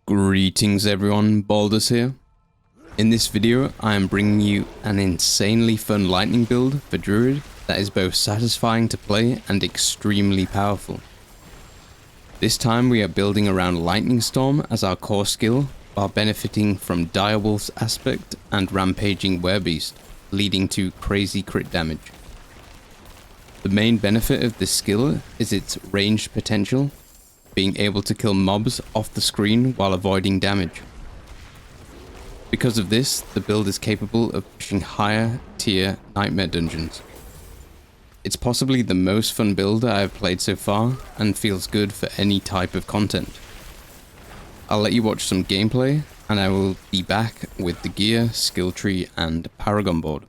Greetings everyone, Baldus here. In this video I am bringing you an insanely fun lightning build for Druid that is both satisfying to play and extremely powerful. This time we are building around Lightning Storm as our core skill while benefiting from Direwolf's aspect and Rampaging Werebeast, leading to crazy crit damage. The main benefit of this skill is its ranged potential, being able to kill mobs off the screen while avoiding damage. Because of this, the build is capable of pushing higher tier nightmare dungeons. It's possibly the most fun build I have played so far and feels good for any type of content. I'll let you watch some gameplay and I will be back with the gear, skill tree and Paragon Board.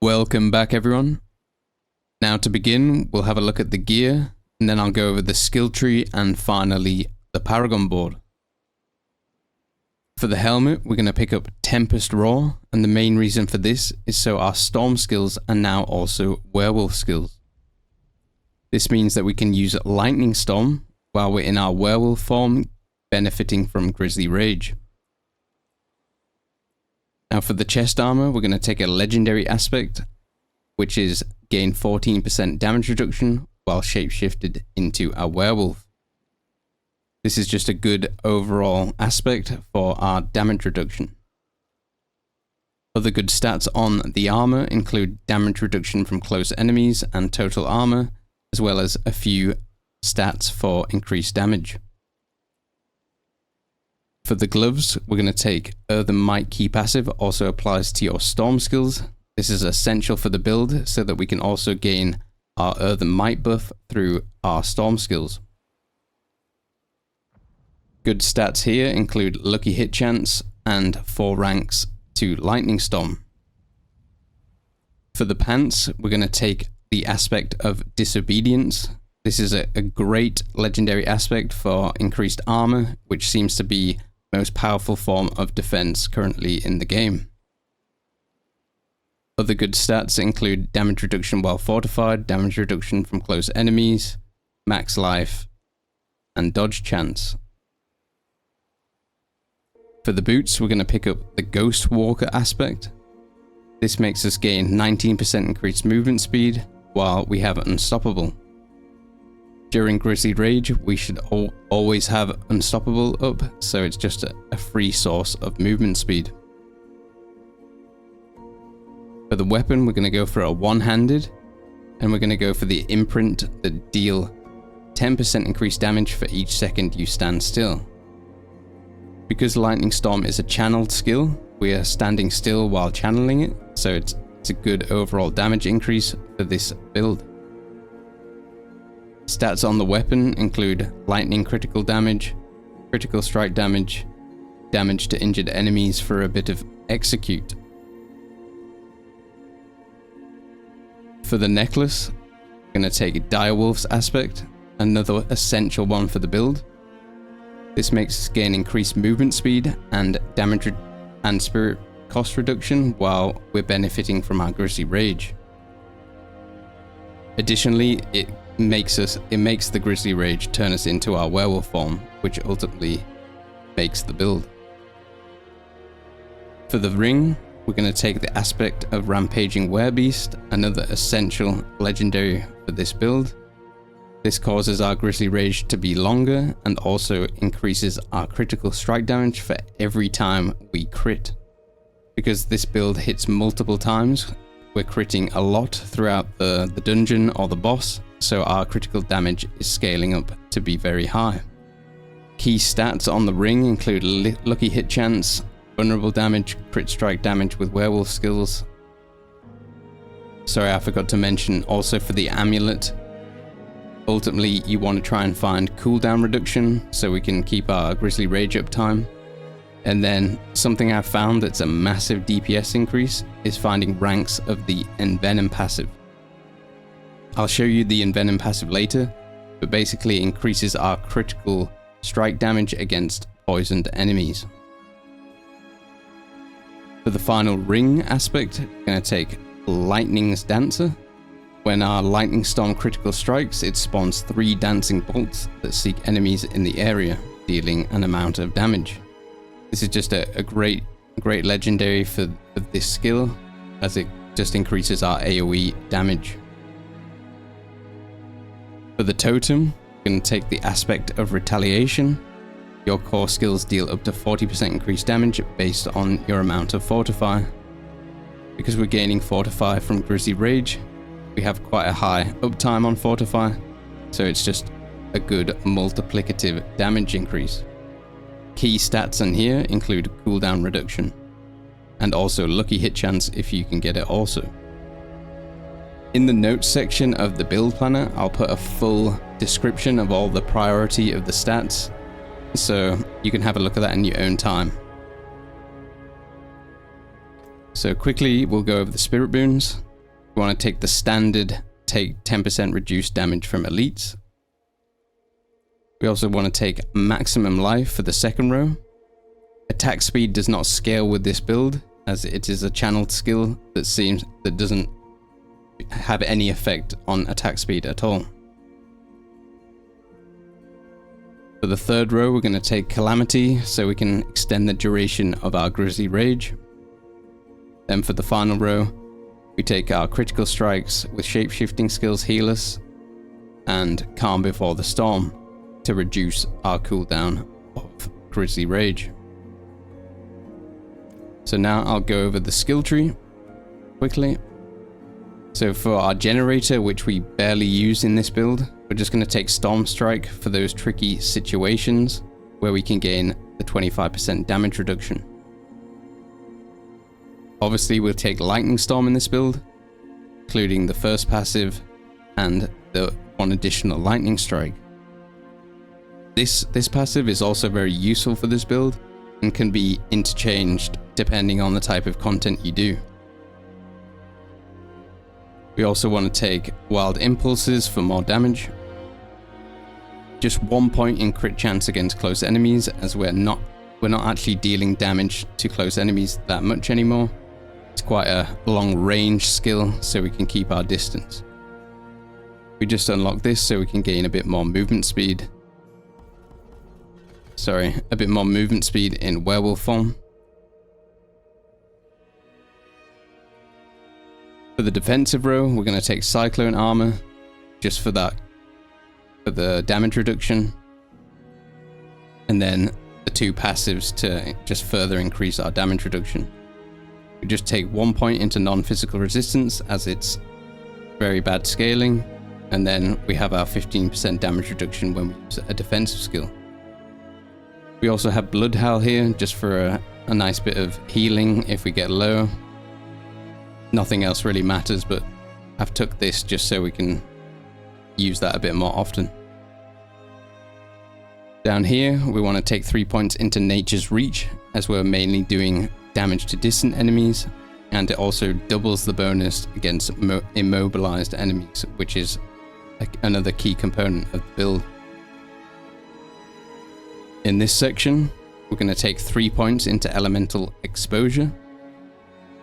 Welcome back everyone. Now to begin, we'll have a look at the gear, and then I'll go over the skill tree and finally the Paragon Board. For the helmet, we're going to pick up Tempest Roar, and the main reason for this is so our Storm skills are now also Werewolf skills. This means that we can use Lightning Storm while we're in our Werewolf form, benefiting from Grizzly Rage. Now for the chest armor, we're going to take a legendary aspect, which is gain 14% damage reduction while shapeshifted into a werewolf. This is just a good overall aspect for our damage reduction. Other good stats on the armor include damage reduction from close enemies and total armor, as well as a few stats for increased damage. For the gloves, we're going to take Earthen Might key passive, also applies to your storm skills. This is essential for the build so that we can also gain our Earthen Might buff through our storm skills. Good stats here include lucky hit chance and 4 ranks to Lightning Storm. For the pants, we're going to take the aspect of Disobedience. This is a great legendary aspect for increased armor, which seems to be the most powerful form of defense currently in the game. Other good stats include damage reduction while fortified, damage reduction from close enemies, max life, and dodge chance. For the boots, we're going to pick up the Ghost Walker aspect. This makes us gain 19% increased movement speed, while we have Unstoppable. During Grizzly Rage, we should always have Unstoppable up, so it's just a free source of movement speed. For the weapon, we're going to go for a one-handed, and we're going to go for the imprint that deal 10% increased damage for each second you stand still. Because Lightning Storm is a channeled skill, we are standing still while channeling it, so it's a good overall damage increase for this build. Stats on the weapon include lightning critical damage, critical strike damage, damage to injured enemies for a bit of execute. For the necklace, we're going to take Direwolf's aspect, another essential one for the build. This makes us gain increased movement speed and damage and spirit cost reduction while we're benefiting from our Grizzly Rage. Additionally, it makes the Grizzly Rage turn us into our werewolf form, which ultimately makes the build. For the ring, we're going to take the aspect of Rampaging Werebeast, another essential legendary for this build. This causes our Grizzly Rage to be longer and also increases our critical strike damage for every time we crit. Because this build hits multiple times, we're critting a lot throughout the dungeon or the boss, so our critical damage is scaling up to be very high. Key stats on the ring include lucky hit chance, vulnerable damage, crit strike damage with werewolf skills. Sorry, I forgot to mention also for the amulet, ultimately you want to try and find cooldown reduction so we can keep our Grizzly Rage uptime. And then something I've found that's a massive DPS increase is finding ranks of the Envenom passive. I'll show you the Envenom passive later, but basically increases our critical strike damage against poisoned enemies. For the final ring aspect, we're going to take Lightning's Dancer. When our Lightning Storm critical strikes, it spawns 3 dancing bolts that seek enemies in the area, dealing an amount of damage. This is just a great legendary for this skill, as it just increases our AoE damage. For the totem, we're going to take the aspect of Retaliation. Your core skills deal up to 40% increased damage based on your amount of Fortify. Because we're gaining Fortify from Grizzly Rage, we have quite a high uptime on Fortify, so it's just a good multiplicative damage increase. Key stats in here include cooldown reduction, and also lucky hit chance if you can get it also. In the notes section of the build planner, I'll put a full description of all the priority of the stats, so you can have a look at that in your own time. So quickly, we'll go over the spirit boons. We want to take the standard, take 10% reduced damage from elites. We also want to take maximum life for the second row. Attack speed does not scale with this build, as it is a channeled skill that doesn't have any effect on attack speed at all. For the third row, we're going to take Calamity, so we can extend the duration of our Grizzly Rage. Then for the final row, we take our critical strikes with shapeshifting skills heal us, and Calm Before the Storm to reduce our cooldown of Grizzly Rage. So now I'll go over the skill tree quickly. So for our generator, which we barely use in this build, we're just going to take Storm Strike for those tricky situations where we can gain the 25% damage reduction. Obviously we'll take Lightning Storm in this build, including the first passive and the one additional Lightning Strike. This passive is also very useful for this build and can be interchanged depending on the type of content you do. We also want to take Wild Impulses for more damage. Just 1 point in crit chance against close enemies, as we're not actually dealing damage to close enemies that much anymore. It's quite a long range skill, so we can keep our distance. We just unlock this so we can gain a bit more movement speed. A bit more movement speed in werewolf form. For the defensive row, we're going to take Cyclone Armor, just for that, for the damage reduction. And then the 2 passives to just further increase our damage reduction. We just take 1 point into non-physical resistance, as it's very bad scaling. And then we have our 15% damage reduction when we use a defensive skill. We also have Blood Howl here, just for a nice bit of healing if we get low. Nothing else really matters, but I've took this just so we can use that a bit more often. Down here, we want to take 3 points into Nature's Reach, as we're mainly doing damage to distant enemies, and it also doubles the bonus against immobilized enemies, which is another key component of the build. In this section, we're going to take 3 points into Elemental Exposure.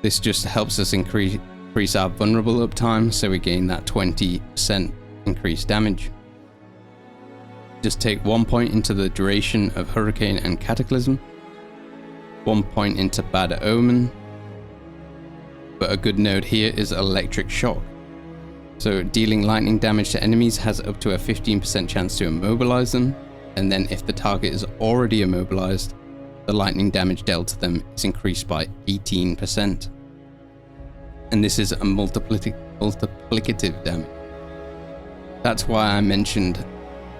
This just helps us increase our vulnerable uptime, so we gain that 20% increased damage. Just take 1 point into the duration of Hurricane and Cataclysm, 1 point into Bad Omen, but a good node here is Electric Shock. So dealing lightning damage to enemies has up to a 15% chance to immobilize them, and then if the target is already immobilized, the lightning damage dealt to them is increased by 18%. And this is a multiplicative damage. That's why I mentioned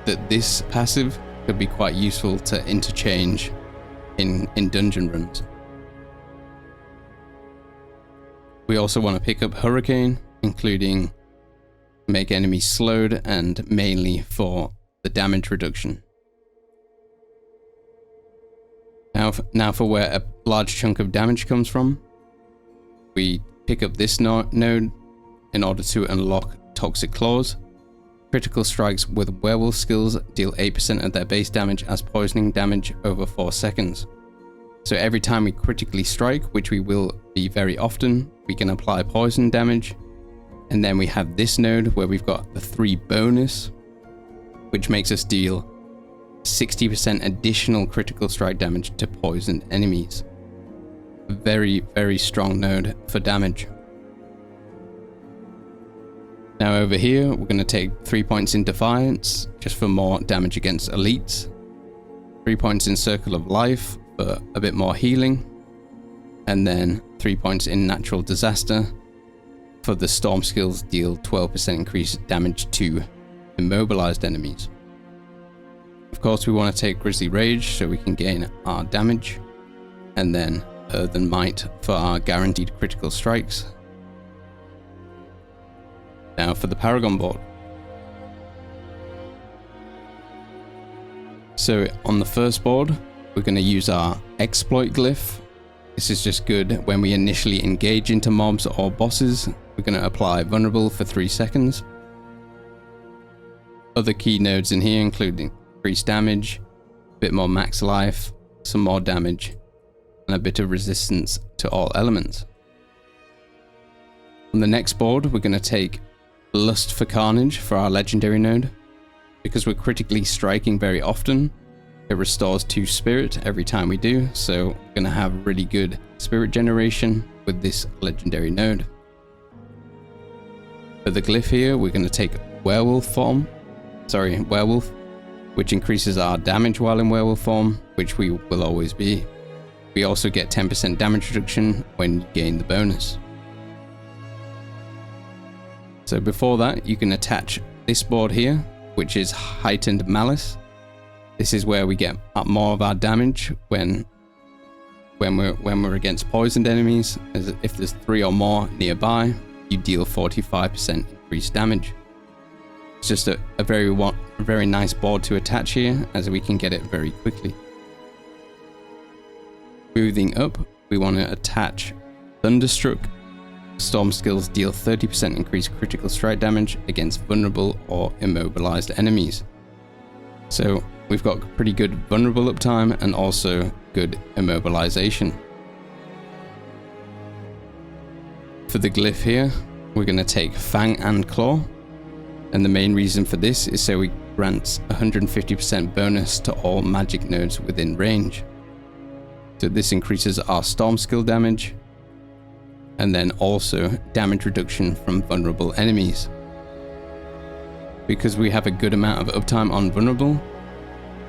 that this passive could be quite useful to interchange in dungeon runs. We also want to pick up Hurricane, including make enemies slowed and mainly for the damage reduction. Now for where a large chunk of damage comes from, we pick up this node in order to unlock Toxic Claws. Critical strikes with werewolf skills deal 8% of their base damage as poisoning damage over 4 seconds. So every time we critically strike, which we will be very often, we can apply poison damage. And then we have this node where we've got the 3 bonus, which makes us deal 60% additional critical strike damage to poisoned enemies. A very, very strong node for damage. Now over here, we're going to take 3 points in Defiance, just for more damage against elites. 3 points in Circle of Life for a bit more healing. And then 3 points in Natural Disaster for the Storm skills deal 12% increased damage to immobilized enemies. Of course, we want to take Grizzly Rage so we can gain our damage. And then Earthen Might for our guaranteed critical strikes. Now for the Paragon Board. So on the first board, we're going to use our Exploit Glyph. This is just good when we initially engage into mobs or bosses. We're going to apply Vulnerable for 3 seconds. Other key nodes in here including increased damage, a bit more max life, some more damage, and a bit of resistance to all elements. On the next board, we're going to take Lust for Carnage for our legendary node. Because we're critically striking very often, it restores 2 spirit every time we do, so we're going to have really good spirit generation with this legendary node. For the glyph here, we're going to take werewolf, which increases our damage while in werewolf form, which we will always be. We also get 10% damage reduction when you gain the bonus. So before that, you can attach this board here, which is Heightened Malice. This is where we get more of our damage when we're against poisoned enemies. As if there's 3 or more nearby, you deal 45% increased damage. It's just a very nice board to attach here, as we can get it very quickly. Moving up, we want to attach Thunderstruck. Storm skills deal 30% increased critical strike damage against vulnerable or immobilized enemies. So we've got pretty good vulnerable uptime and also good immobilization. For the glyph here, we're going to take Fang and Claw, and the main reason for this is so we grant 150% bonus to all magic nodes within range. So this increases our storm skill damage, and then also damage reduction from vulnerable enemies. Because we have a good amount of uptime on vulnerable,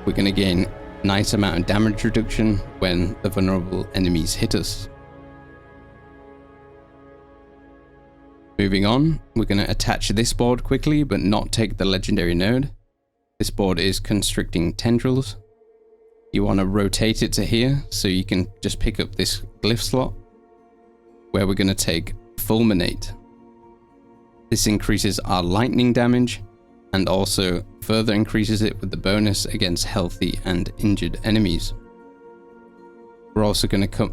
we're going to gain a nice amount of damage reduction when the vulnerable enemies hit us. Moving on, we're going to attach this board quickly, but not take the legendary node. This board is Constricting Tendrils. You want to rotate it to here, so you can just pick up this glyph slot, where we're going to take Fulminate. This increases our lightning damage, and also further increases it with the bonus against healthy and injured enemies. We're also going to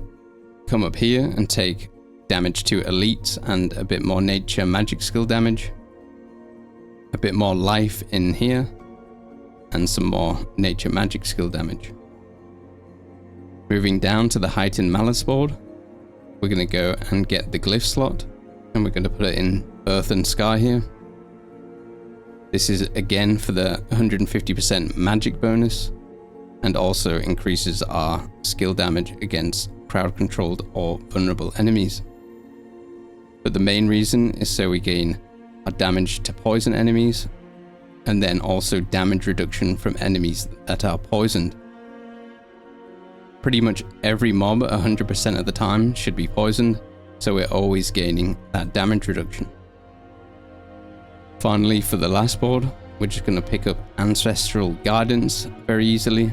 come up here and take damage to elites and a bit more nature magic skill damage, a bit more life in here, and some more nature magic skill damage. Moving down to the Heightened Malice board, we're going to go and get the glyph slot, and we're going to put it in Earth and Sky here. This is again for the 150% magic bonus, and also increases our skill damage against crowd controlled or vulnerable enemies. But the main reason is so we gain our damage to poison enemies, and then also damage reduction from enemies that are poisoned. Pretty much every mob 100% of the time should be poisoned, so we're always gaining that damage reduction. Finally, for the last board, we're just going to pick up Ancestral Guidance very easily.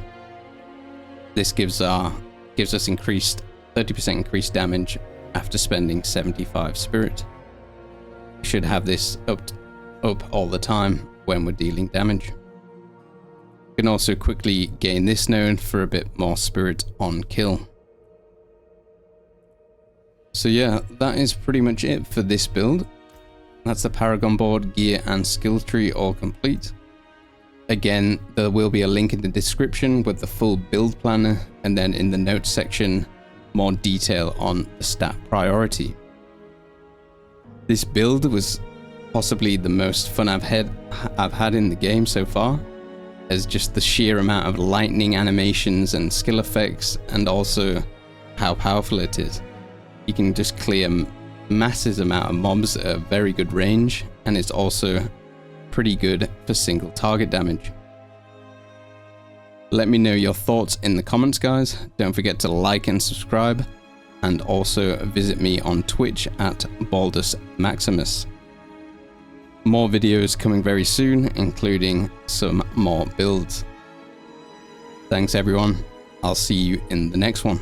This gives us increased 30% increased damage after spending 75 spirit. We should have this up all the time when we're dealing damage. You can also quickly gain this node for a bit more spirit on kill. So yeah, that is pretty much it for this build. That's the Paragon board, gear and skill tree all complete. Again, there will be a link in the description with the full build planner, and then in the notes section, more detail on the stat priority. This build was possibly the most fun I've had in the game so far, as just the sheer amount of lightning animations and skill effects, and also how powerful it is. You can just clear massive amount of mobs at a very good range, and it's also pretty good for single target damage. Let me know your thoughts in the comments, guys. Don't forget to like and subscribe, and also visit me on Twitch at Baldus Maximus. More videos coming very soon, including some more builds. Thanks everyone. I'll see you in the next one.